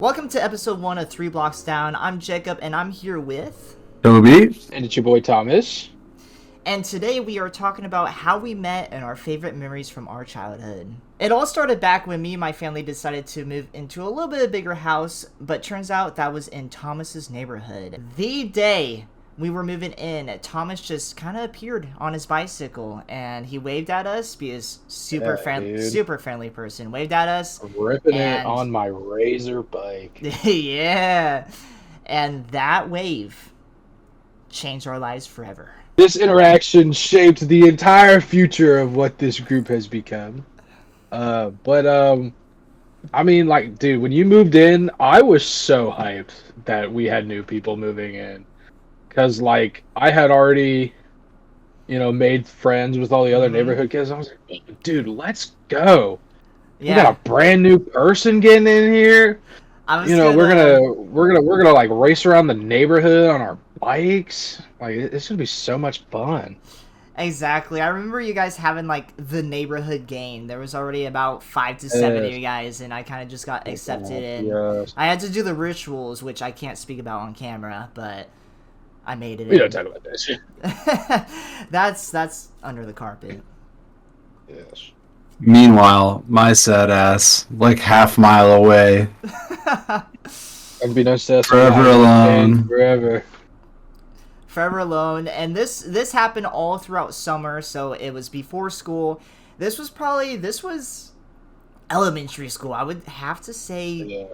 Welcome to episode 1 of 3 Blocks Down. I'm Jacob, and I'm here with... Toby. And it's your boy Thomas. And today we are talking about how we met and our favorite memories from our childhood. It all started back when me and my family decided to move into a little bit bigger house, but turns out that was in Thomas's neighborhood. The day we were moving in, Thomas just kind of appeared on his bicycle, and he waved at us because super friendly person. Waved at us. Ripping it on my Razor bike. Yeah. And that wave changed our lives forever. This interaction shaped the entire future of what this group has become. I mean, like, dude, when you moved in, I was so hyped that we had new people moving in. Because, like, I had already, made friends with all the other neighborhood kids. I was like, dude, let's go. Yeah. We got a brand new person getting in here. We're gonna like race around the neighborhood on our bikes. Like, it's gonna be so much fun. Exactly. I remember you guys having like the neighborhood game. There was already about 5 to 7 of you guys, and I kind of just got accepted in. Yes. I had to do the rituals, which I can't speak about on camera, but I made it. We don't talk about that shit. That's under the carpet. Yes. Meanwhile, my sad ass, like half-mile away. Unbeknownst to us, Forever alone. Forever alone. And this happened all throughout summer, so it was before school. This was elementary school. I would have to say. Yeah.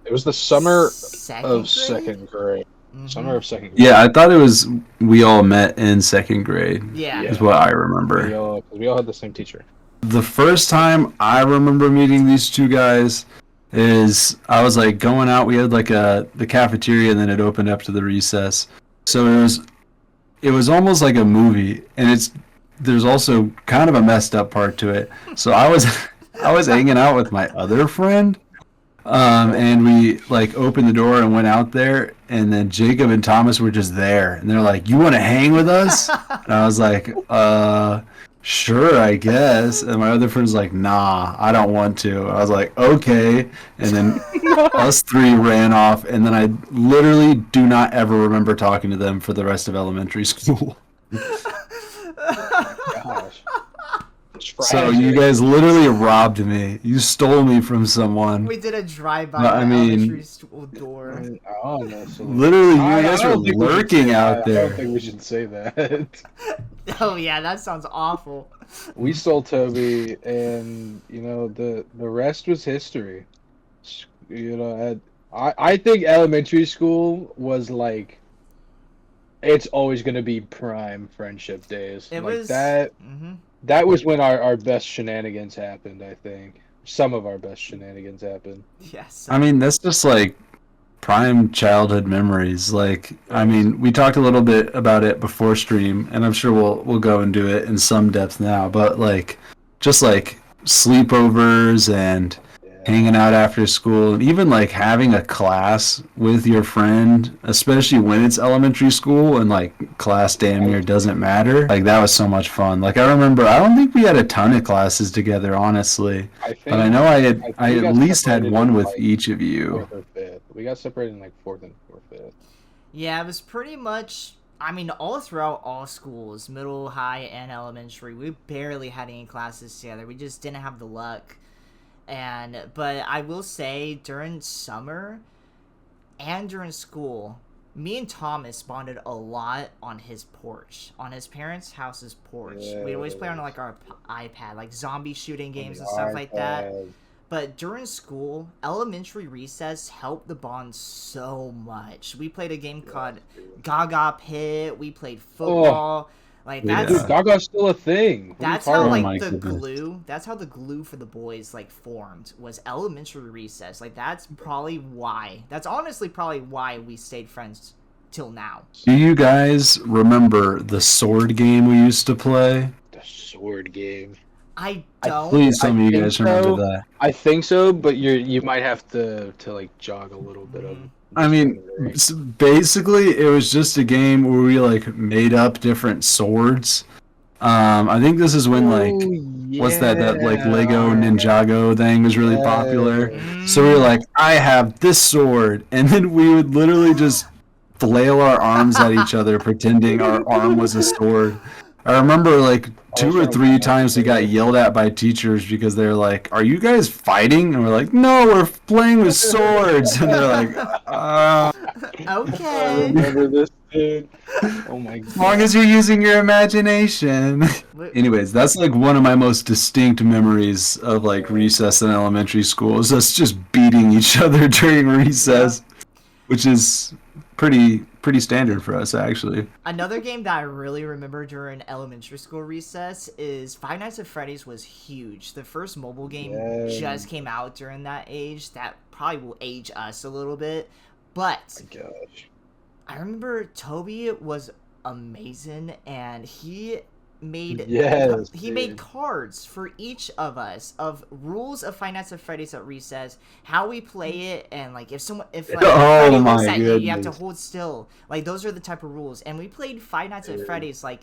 It was the summer of second grade. Mm-hmm. Summer of second grade. Yeah, I thought it was we all met in second grade. Yeah. Is what I remember. We all had the same teacher. The first time I remember meeting these two guys is I was like going out. We had like the cafeteria, and then it opened up to the recess. So it was almost like a movie, and there's also kind of a messed up part to it. So I was hanging out with my other friend, and we like opened the door and went out there, and then Jacob and Thomas were just there, and they're like, "You want to hang with us?" And I was like, "Sure, I guess." And my other friend's like, "Nah, I don't want to." I was like, "Okay." And then us three ran off, and then I literally do not ever remember talking to them for the rest of elementary school. Gosh. So you guys literally robbed me. You stole me from someone. We did a drive-by elementary school door. Literally, you guys were lurking out there. I don't think we should say that. Oh yeah, that sounds awful. We stole Toby, and the rest was history. I think elementary school was like, it's always gonna be prime friendship days. It like was that. Mm-hmm. That was when our best shenanigans happened. I think some of our best shenanigans happened. Yes. I mean, that's just like prime childhood memories. Like, I mean, we talked a little bit about it before stream, and I'm sure we'll go into it in some depth now. But like, just like sleepovers and hanging out after school, and even like having a class with your friend, especially when it's elementary school and like class damn near doesn't matter. Like, that was so much fun. Like, I remember, I don't think we had a ton of classes together, honestly, but I know I at least had one with each of you. We got separated in like fourth and fifth. Yeah, it was pretty much, I mean, all throughout all schools, middle, high, and elementary, we barely had any classes together. We just didn't have the luck. But I will say, during summer and during school, me and Thomas bonded a lot on his porch, on his parents' house's porch. We'd always play on like our iPad, like zombie shooting games and stuff like that. But during school, elementary recess helped the bond so much. We played a game called Gaga Pit. We played football. Like, that's Dude, Gaga's still a thing. That's how like the glue. That's how the glue for the boys like formed, was elementary recess. Like, that's probably why. That's honestly probably why we stayed friends till now. Do you guys remember the sword game we used to play? The sword game. I don't. Please tell me you guys remember that. I think so, but you might have to like jog a little bit of. I mean, basically, it was just a game where we like made up different swords, I think this is when like Oh, what's that like yeah. Lego Ninjago thing was really popular. So we were Mm. like, I have this sword, and then we would literally just flail our arms at each other, pretending our arm was a sword. I remember like I was 2 or trying to 3 watch times we got that. yelled at by teachers because they're like, "Are you guys fighting?" And we're like, "No, we're playing with swords." And they're like, I Okay. remember this, dude. Oh my "As long god. as you're using your imagination." Wait, Anyways, that's like one of my most distinct memories of like recess in elementary school is us just beating each other during recess, which is pretty standard for us actually. another game that I really remember during elementary school recess is Five Nights at Freddy's was huge. The first mobile game Yeah. just came out during that age. That probably will age us a little bit. But Oh my gosh. I remember Toby was amazing, and he made Yes, he made dude. cards for each of us of rules of Five Nights at Freddy's at recess, how we play it, and like if like Oh Freddy my looks at you, you have to goodness. hold still. Like those are the type of rules, and we played Five Nights at Dude. Freddy's like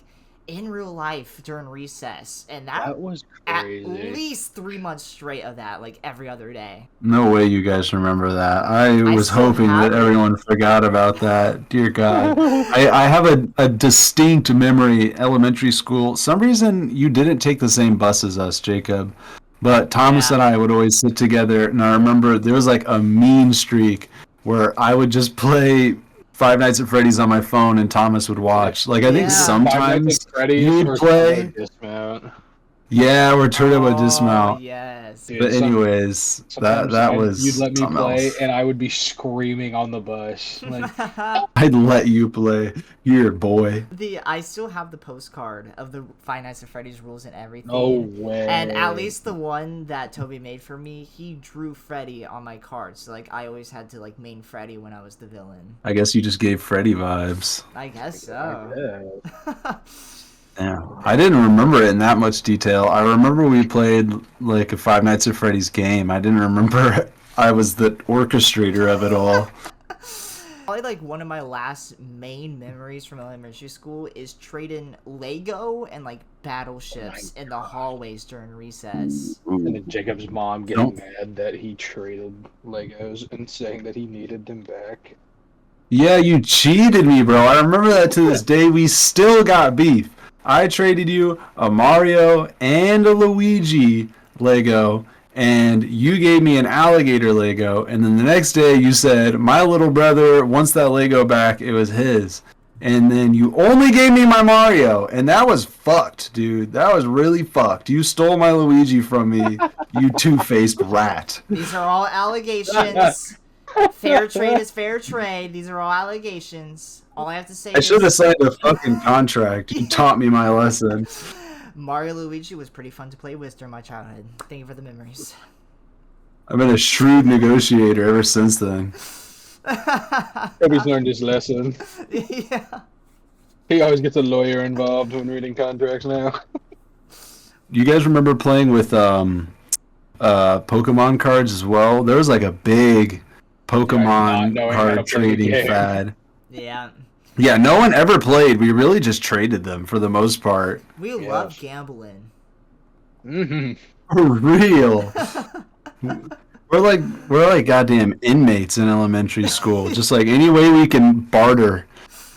in real life during recess, and that That was at crazy. least 3 months straight of that, like every other day. No way you guys remember that. I was still hoping have that it. everyone forgot about that. Dear God. I have a distinct memory, elementary school. Some reason you didn't take the same bus as us, Jacob. But Thomas Yeah. and I would always sit together, and I remember there was like a mean streak where I would just play Five Nights at Freddy's on my phone and Thomas would watch. Like I think Yeah. Five Nights sometimes at Freddy's you would or play. Turbo Dismount. Yeah, or Turbo Oh Dismount. yes. Dude, But anyways, sometimes that you'd was let me something play, else. and I would be screaming on the bus. Like, I'd let you play. You're a boy. I still have the postcard of the Five Nights at Freddy's rules and everything. no way. And at least the one that Toby made for me, he drew Freddy on my card. So like I always had to like main Freddy when I was the villain. I guess you just gave Freddy vibes. I guess so. Yeah. Yeah. I didn't remember it in that much detail. I remember we played like a Five Nights at Freddy's game. I didn't remember I was the orchestrator of it all. Probably like one of my last main memories from elementary school is trading Lego and like battleships in the hallways during recess. And then Jacob's mom getting Nope. mad that he traded Legos and saying that he needed them back. Yeah, you cheated me, bro. I remember that to this day. We still got beef. I traded you a Mario and a Luigi Lego, and you gave me an alligator Lego, and then the next day you said, my little brother wants that Lego back, it was his. And then you only gave me my Mario, and that was fucked, dude. That was really fucked. You stole my Luigi from me, you two-faced rat. These are all allegations. Fair trade is fair trade. These are all allegations. All I have to say I should have is signed a fucking contract. You taught me my lesson. Mario Luigi was pretty fun to play with during my childhood. Thank you for the memories. I've been a shrewd negotiator ever since then. Toby's learned his lesson. Yeah. He always gets a lawyer involved when reading contracts now. You guys remember playing with Pokemon cards as well? There was like a big Pokemon knowing how to card play the trading game. fad. Yeah. Yeah, no one ever played. We really just traded them for the most part. We Yes. love gambling. Mm-hmm. For real. We're like goddamn inmates in elementary school. Just like any way we can barter,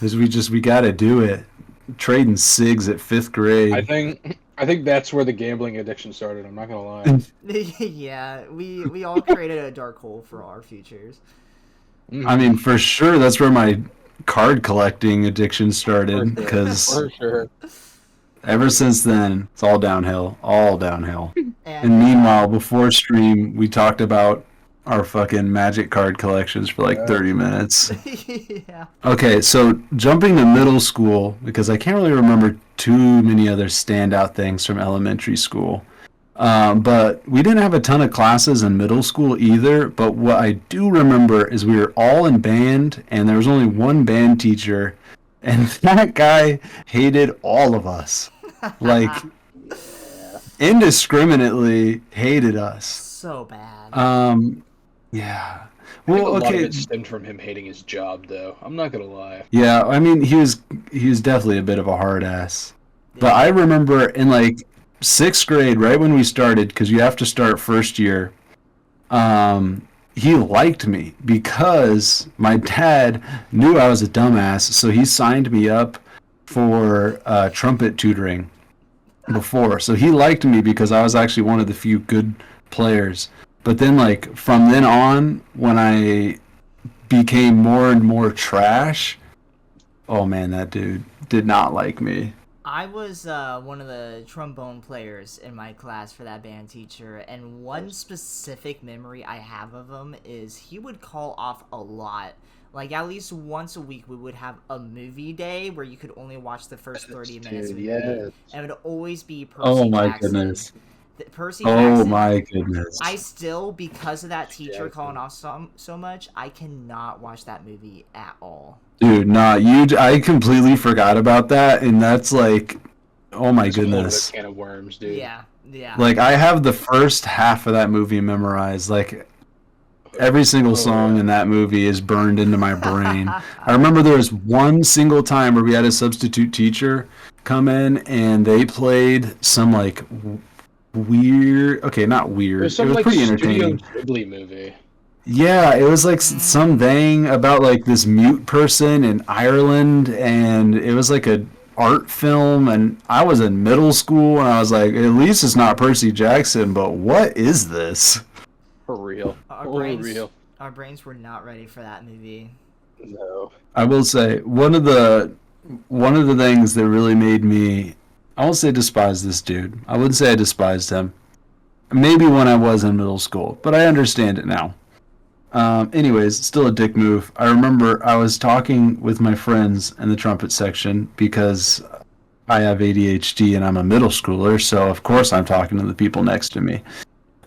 is we gotta do it. Trading cigs at 5th grade. I think that's where the gambling addiction started. I'm not gonna lie. Yeah, we all created a dark hole for our futures. I mean, for sure, that's where my card collecting addiction started. Because for sure. ever since then, it's all downhill. All downhill. And And meanwhile, before stream, we talked about our fucking magic card collections for like 30 minutes. yeah. Okay, so jumping to middle school, because I can't really remember too many other standout things from elementary school. But we didn't have a ton of classes in middle school either. But what I do remember is we were all in band, and there was only one band teacher, and that guy hated all of us. Like, indiscriminately hated us. So bad. Yeah. I think a Well, lot of okay. it stemmed from him hating his job, though. I'm not gonna lie. Yeah, I mean, he was definitely a bit of a hard ass. But Yeah. I remember in like sixth grade, right when we started, because you have to start first year. He liked me because my dad knew I was a dumbass, so he signed me up for trumpet tutoring before. So he liked me because I was actually one of the few good players. But then, like, from then on, when I became more and more trash, oh man, that dude did not like me. I was one of the trombone players in my class for that band teacher, and one specific memory I have of him is he would call off a lot. Like, at least once a week, we would have a movie day where you could only watch the first 30 minutes of Dude, the movie. yes. And it would always be Oh Percy my Jackson. goodness. Percy Oh Jackson, my goodness. I still, because of that teacher calling Jackson. off so much, I cannot watch that movie at all. Dude, nah, I completely forgot about that, and that's like, oh my It's a whole other goodness. can of worms, dude. Yeah, yeah. Like, I have the first half of that movie memorized. Like, every single song in that movie is burned into my brain. I remember there was one single time where we had a substitute teacher come in, and they played some, like, weird, okay, not weird, There's it some was like pretty Studio entertaining. Ghibli movie. Yeah, it was like some thing about like this mute person in Ireland, and it was like a art film, and I was in middle school, and I was like, at least it's not Percy Jackson, but what is this? For real. Our For brains, real. our brains were not ready for that movie. No. I will say one of the things that really made me, I won't say despise this dude. I wouldn't say I despised him. Maybe when I was in middle school, but I understand it now. Anyways, still a dick move. I remember I was talking with my friends in the trumpet section because I have ADHD and I'm a middle schooler, so of course I'm talking to the people next to me.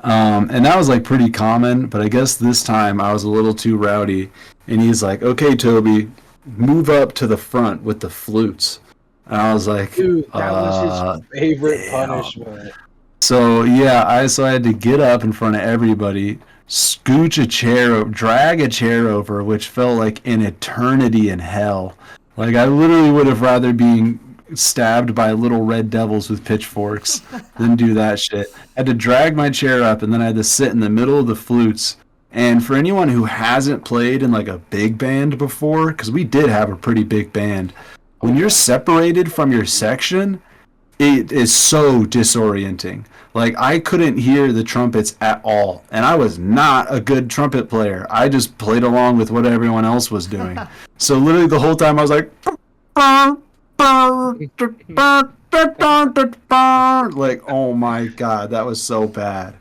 And that was like pretty common, but I guess this time I was a little too rowdy, and he's like, "Okay, Toby, move up to the front with the flutes." And I was like, Dude, that was his favorite damn. punishment. So yeah, I had to get up in front of everybody, scooch a chair, drag a chair over, which felt like an eternity in hell. Like I literally would have rather being stabbed by little red devils with pitchforks than do that shit. I had to drag my chair up, and then I had to sit in the middle of the flutes. And for anyone who hasn't played in like a big band before, because we did have a pretty big band, when you're separated from your section, it is so disorienting. Like I couldn't hear the trumpets at all, and I was not a good trumpet player. I just played along with what everyone else was doing. So literally the whole time I was like, like, oh my god, that was so bad.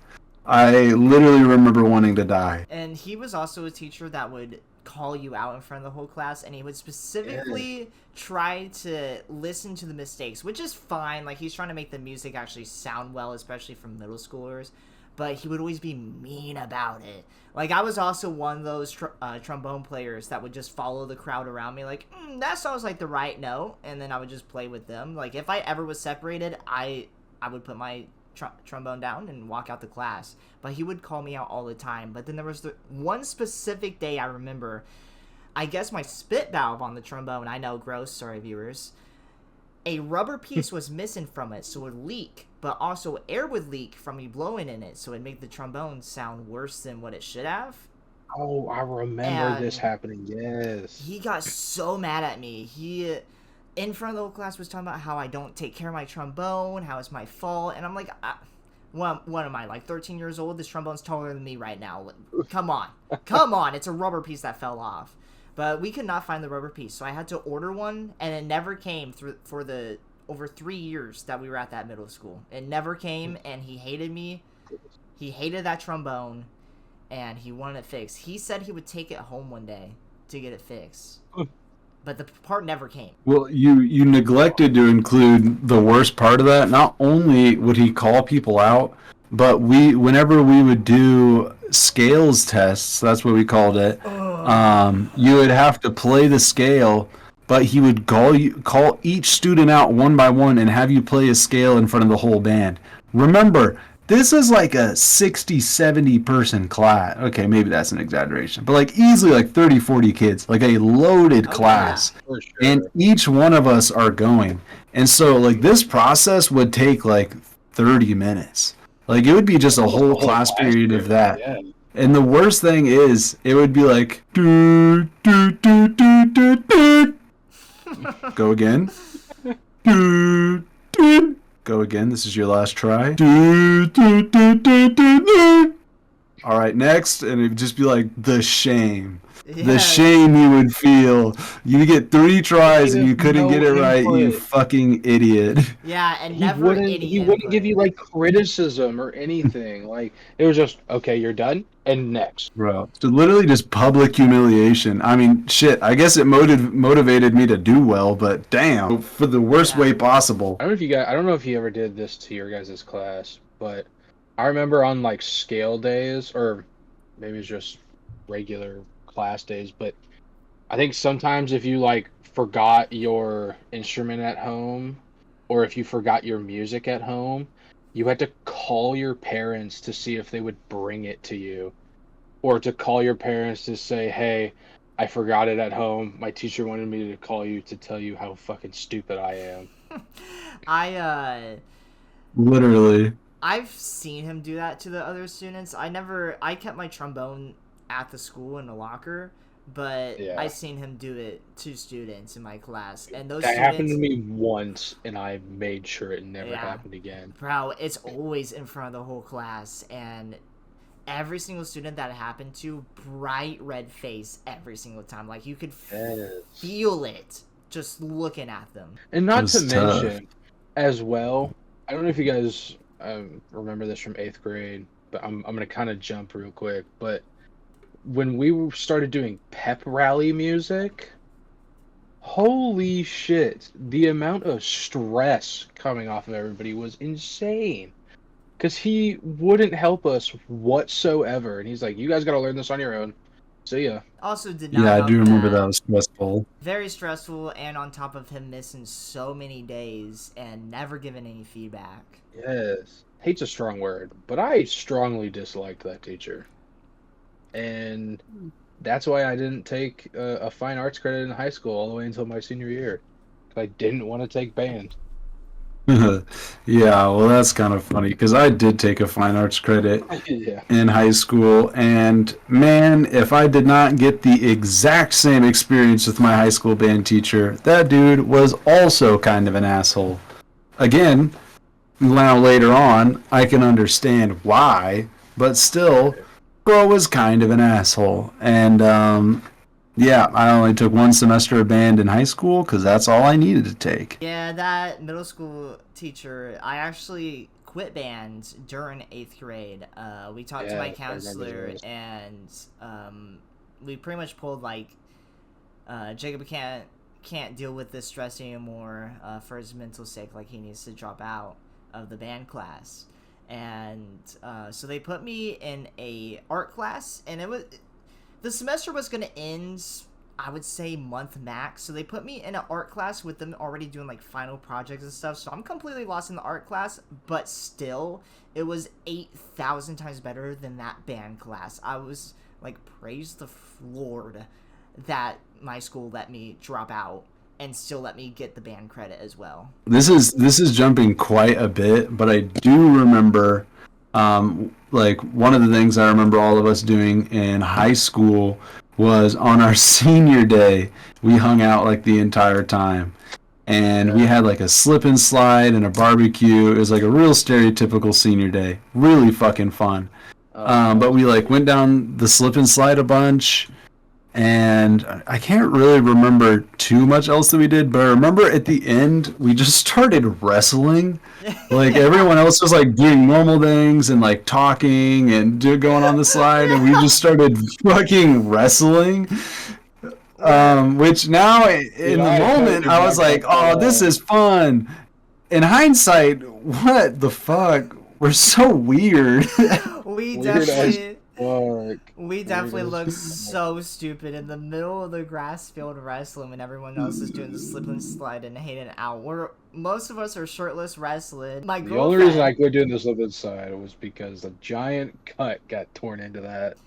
I literally remember wanting to die. And he was also a teacher that would call you out in front of the whole class, and he would specifically try to listen to the mistakes, which is fine. Like, he's trying to make the music actually sound well, especially for middle schoolers, but he would always be mean about it. Like, I was also one of those trombone players that would just follow the crowd around me, like, that sounds like the right note, and then I would just play with them. Like, if I ever was separated, I would put my trombone down and walk out the class. But he would call me out all the time. But then there was the one specific day I remember, I guess my spit valve on the trombone, I know, gross, sorry viewers, a rubber piece was missing from it, so it would leak, but also air would leak from me blowing in it, so it'd make the trombone sound worse than what it should have. Oh, I remember this happening, yes. He got so mad at me. He, in front of the whole class, was talking about how I don't take care of my trombone, how it's my fault, and I'm like, what am I, like 13 years old? This trombone's taller than me right now. Come on. Come on, it's a rubber piece that fell off. But we could not find the rubber piece, so I had to order one, and it never came for the over 3 years that we were at that middle school. It never came, and he hated me. He hated that trombone, and he wanted it fixed. He said he would take it home one day to get it fixed. But the part never came. Well, you neglected to include the worst part of that. Not only would he call people out, but whenever we would do scales tests, that's what we called it. You would have to play the scale, but he would call each student out one by one and have you play a scale in front of the whole band. Remember, This is like a 60, 70 person class. Okay, maybe that's an exaggeration, but like easily like 30, 40 kids, like a loaded Oh, class. Yeah, for sure. And each one of us are going. And so like this process would take like 30 minutes. Like it would be just a whole class period of that. Yeah. And the worst thing is it would be like do do do do do do. Go again. Do do. Go again. This is your last try. Do, do, do, do, do, do. All right, next, and it'd just be like the shame. The Yes. shame you would feel. You get 3 tries and you There's couldn't no get it right, you input. fucking idiot. Yeah, and He never wouldn't. any He wouldn't give input. you like criticism or anything. Like it was just okay. You're done, and next. Bro, so literally just public humiliation. I mean, shit, I guess it motivated me to do well, but damn, for the worst Yeah. way possible. I don't know if you guys. I don't know if you ever did this to your guys' class, but I remember on like scale days, or maybe it's just regular class days, but I think sometimes if you like forgot your instrument at home, or if you forgot your music at home, you had to call your parents to see if they would bring it to you, or to call your parents to say, "Hey, I forgot it at home. My teacher wanted me to call you to tell you how fucking stupid I am." Literally. I've seen him do that to the other students. I kept my trombone at the school in a locker, but Yeah. I seen him do it to students in my class, and those That students, happened to me once, and I made sure it never Yeah. happened again. bro, it's always in front of the whole class, and every single student that it happened to, bright red face every single time. Like you could Yes. feel it just looking at them. And not It to was tough. mention, as well, I don't know if you guys remember this from 8th grade, but I'm going to kind of jump real quick. But when we started doing pep rally music, holy shit, the amount of stress coming off of everybody was insane. Because he wouldn't help us whatsoever. And he's like, you guys got to learn this on your own. See ya. Also, did not Yeah, I help do remember that was stressful. Very stressful, and on top of him missing so many days and never giving any feedback. Yes. Hate's a strong word, but I strongly disliked that teacher. And that's why I didn't take a fine arts credit in high school all the way until my senior year. 'Cause I didn't want to take band. Yeah, well, that's kind of funny because I did take a fine arts credit Yeah. in high school, and man, if I did not get the exact same experience with my high school band teacher, that dude was also kind of an asshole. Again, now later on, I can understand why, but still, bro was kind of an asshole. And yeah, I only took 1 semester of band in high school because that's all I needed to take. Yeah, that middle school teacher, I actually quit band during 8th grade. We talked to Yeah, my I remember counselor, those. and we pretty much pulled like, Jacob can't deal with this stress anymore for his mental sake. Like he needs to drop out of the band class, and so they put me in a art class, and the semester was gonna end, I would say, month max. So they put me in an art class with them already doing like final projects and stuff. So I'm completely lost in the art class, but still, it was 8,000 times better than that band class. I was like, praise the Lord that my school let me drop out and still let me get the band credit as well. This is jumping quite a bit, but I do remember, like one of the things I remember all of us doing in high school was on our senior day, we hung out like the entire time. And we had like a slip and slide and a barbecue. It was like a real stereotypical senior day. Really fucking fun. But we like went down the slip and slide a bunch. And I can't really remember too much else that we did, but I remember at the end we just started wrestling. Like everyone else was like doing normal things and like talking and going on the slide, and we just started fucking wrestling. Which now in the moment I was like, "Oh, this is fun." In hindsight, what the fuck? We're so weird. We Weird definitely fuck? We definitely look so stupid in the middle of the grass field wrestling when everyone else is doing the slip and slide and hanging out. Most of us are shirtless wrestling. My The girlfriend. only reason I quit doing the slip inside was because a giant cut got torn into that.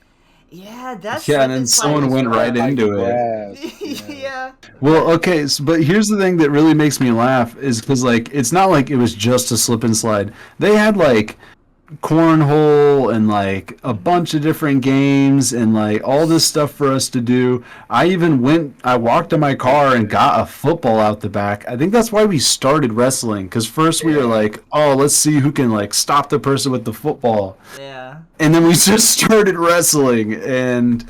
Yeah, that's Yeah, slip and then and slide someone was went right rough. into it. Grass, Yeah. Well, okay, but here's the thing that really makes me laugh is because like it's not like it was just a slip and slide. They had like cornhole and like a bunch of different games and like all this stuff for us to do. I walked to my car and got a football out the back. I think that's why we started wrestling, because first we were like, oh, let's see who can like stop the person with the football. Yeah. And then we just started wrestling, and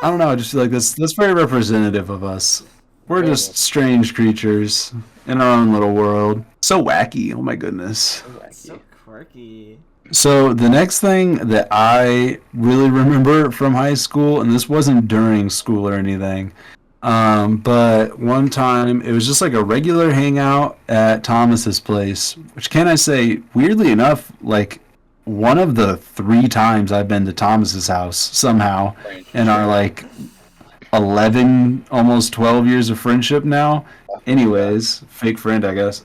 I don't know, I just feel like that's very representative of us. We're just strange creatures in our own little world. So wacky, oh my goodness. So quirky. So the next thing that I really remember from high school, and this wasn't during school or anything, but one time it was just like a regular hangout at Thomas's place, which can I say, weirdly enough, like one of the 3 times I've been to Thomas's house somehow in our like 11, almost 12 years of friendship now. Anyways, fake friend, I guess.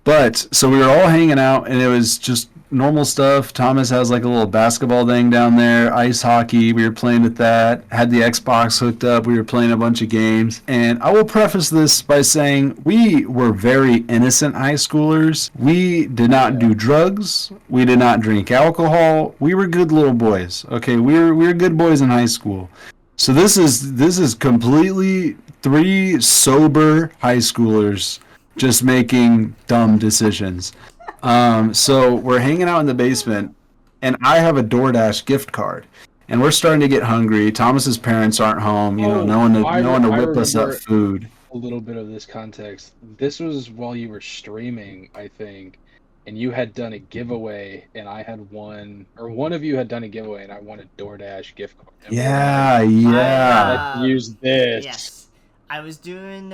But so we were all hanging out, and it was just normal stuff. Thomas has like a little basketball thing down there, ice hockey. We were playing with that. Had the Xbox hooked up. We were playing a bunch of games. And I will preface this by saying we were very innocent high schoolers. We did not do drugs. We did not drink alcohol. We were good little boys. Okay, we were good boys in high school. So this is completely 3 sober high schoolers just making dumb decisions. So we're hanging out in the basement, and I have a DoorDash gift card, and we're starting to get hungry. Thomas's parents aren't home, no one to whip us up food. A little bit of this context. This was while you were streaming, I think, and you had done a giveaway, and I had won, or one of you had done a giveaway, and I won a DoorDash gift card. Yeah. Let's use this. Yes. I was doing,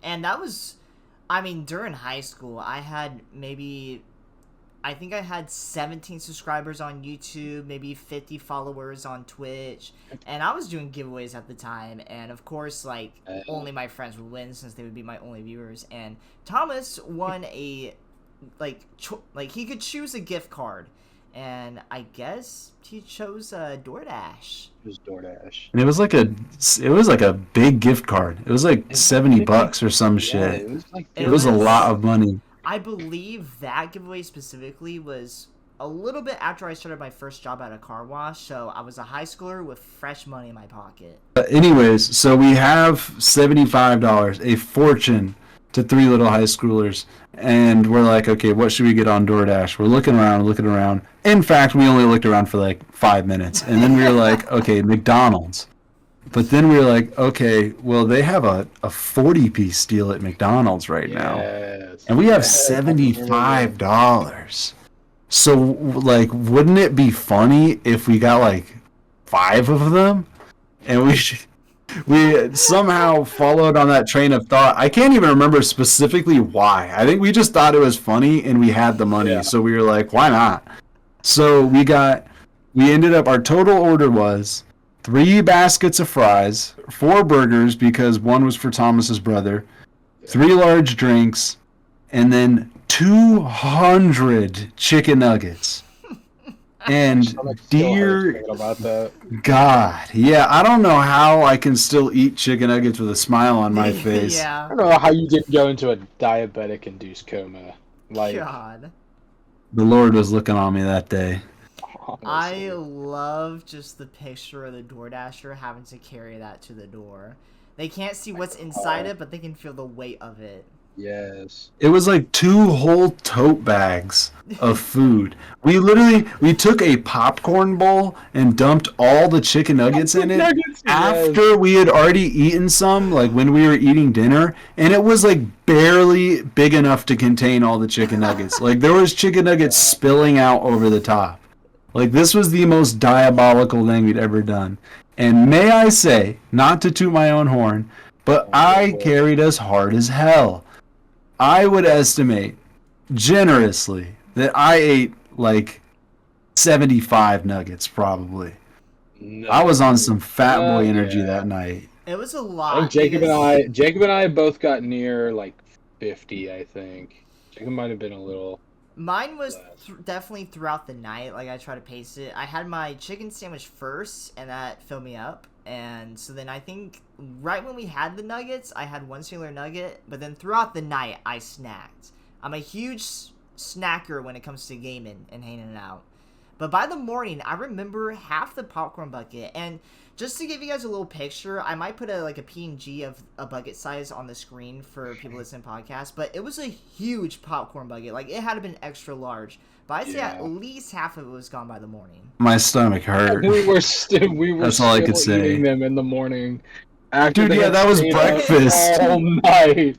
and that was, I mean, during high school, I think I had 17 subscribers on YouTube, maybe 50 followers on Twitch, and I was doing giveaways at the time, and of course, like, only my friends would win since they would be my only viewers, and Thomas won a, he could choose a gift card, and I guess he chose DoorDash. It was DoorDash. And it was like a big gift card. It was like $70 or some shit. It was a lot of money. I believe that giveaway specifically was a little bit after I started my first job at a car wash, so I was a high schooler with fresh money in my pocket. Anyways, so we have $75, a fortune to 3 little high schoolers, and we're like, okay, what should we get on DoorDash? We're looking around. In fact, we only looked around for like 5 minutes, and then we were like, okay, McDonald's. But then we were like, okay, well, they have a 40-piece deal at McDonald's right now, and we have $75. So, like, wouldn't it be funny if we got like 5 of them, and we somehow followed on that train of thought. I can't even remember specifically why. I think we just thought it was funny and we had the money, so we were like, why not? So we ended up, our total order was 3 baskets of fries, 4 burgers because one was for Thomas's brother, 3 large drinks, and then 200 chicken nuggets. And dear God, yeah, I don't know how I can still eat chicken nuggets with a smile on my face. I don't know how you didn't go into a diabetic-induced coma. Like, God. The Lord was looking on me that day. I love just the picture of the DoorDasher having to carry that to the door. They can't see what's inside it, but they can feel the weight of it. Yes. It was like 2 whole tote bags of food. We took a popcorn bowl and dumped all the chicken nuggets in it after we had already eaten some, like when we were eating dinner, and it was like barely big enough to contain all the chicken nuggets. Like there was chicken nuggets spilling out over the top. Like this was the most diabolical thing we'd ever done. And may I say, not to toot my own horn, but I carried us hard as hell. I would estimate generously that I ate like 75 nuggets probably. No. I was on some fat boy energy Yeah. that night. It was a I lot. think Jacob because and I both got near like 50. I think Jacob might have been a little. Mine was less. definitely throughout the night. Like, I try to pace it. I had my chicken sandwich first, and that filled me up. And so then I think right when we had the nuggets, I had one singular nugget. But then throughout the night, I snacked. I'm a huge snacker when it comes to gaming and hanging out. But by the morning, I remember half the popcorn bucket. And just to give you guys a little picture, I might put a PNG of a bucket size on the screen for people listening to podcasts. But it was a huge popcorn bucket. Like, it had been extra large. But I'd say at least half of it was gone by the morning. My stomach hurt. We were still That's all I could say. eating them in the morning. After Dude, they yeah, had that was stayed out breakfast. all night.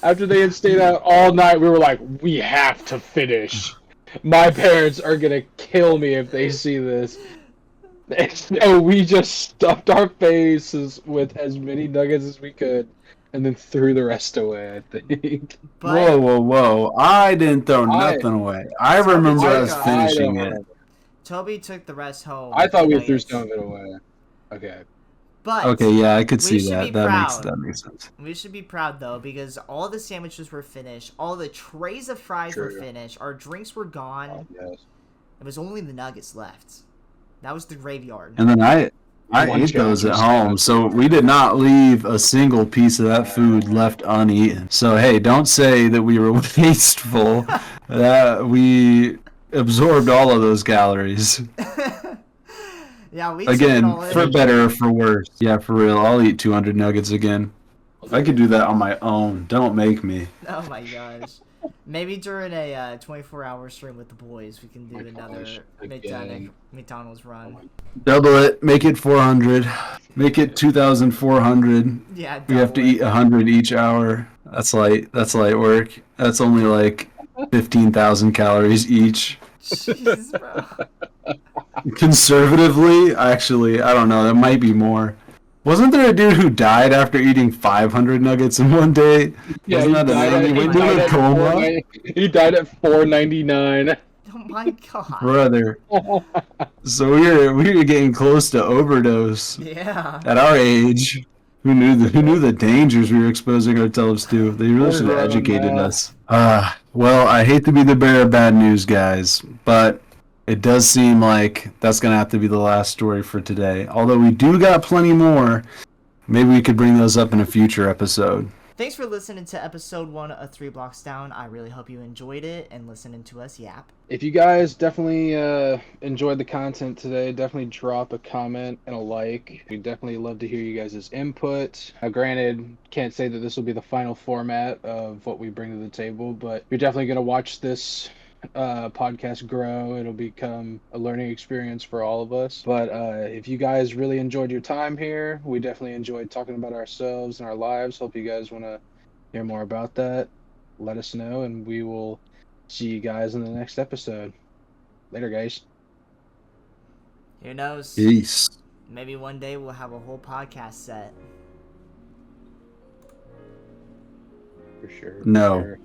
After they had stayed out all night, we were like, we have to finish. My parents are gonna kill me if they see this. And so we just stuffed our faces with as many nuggets as we could, and then threw the rest away, I think. But Whoa. I didn't throw nothing away. I Toby remember took us a- finishing it. Toby took the rest home. I thought the we threw nuggets. some of it away. Okay. But Okay, yeah, I could we see should that. be That proud. makes sense. We should be proud, though, because all the sandwiches were finished. All the trays of fries were True. finished. Our drinks were gone. Oh, yes. It was only the nuggets left. That was the graveyard. And then I One ate those at challenge home, was so we did not leave a single piece of that food left uneaten. So hey, don't say that we were wasteful. That we absorbed all of those calories. Yeah, we took it Again, all in. for better or for worse. Yeah, for real. I'll eat 200 nuggets again. If I could do that on my own, don't make me. Oh my gosh. Maybe during a 24-hour stream with the boys, we can do My another gosh, again. McDonald's run. Double it. Make it 400. Make it 2,400. Yeah, We have to double it. eat 100 each hour. That's light. That's light work. That's only like 15,000 calories each. Jeez, bro. Conservatively, actually, I don't know. That might be more. Wasn't there a dude who died after eating 500 nuggets in one day? Yeah, Wasn't that a man? He went into a coma? He died at 4.99. Oh my god. Brother. So we were getting close to overdose Yeah. at our age. Who knew the dangers we were exposing ourselves to? They really should have educated us. Well, I hate to be the bearer of bad news, guys, but it does seem like that's gonna have to be the last story for today. Although we do got plenty more. Maybe we could bring those up in a future episode. Thanks for listening to episode 1 of 3 Blocks Down. I really hope you enjoyed it and listening to us yap. If you guys definitely enjoyed the content today, definitely drop a comment and a like. We'd definitely love to hear you guys' input. Granted, can't say that this will be the final format of what we bring to the table, but you're definitely going to watch this podcast grow. It'll become a learning experience for all of us. But if you guys really enjoyed your time here, we definitely enjoyed talking about ourselves and our lives. Hope you guys want to hear more about that. Let us know, and we will see you guys in the next episode. Later, guys. Who knows? Peace. Maybe one day we'll have a whole podcast set. For sure. No. For sure.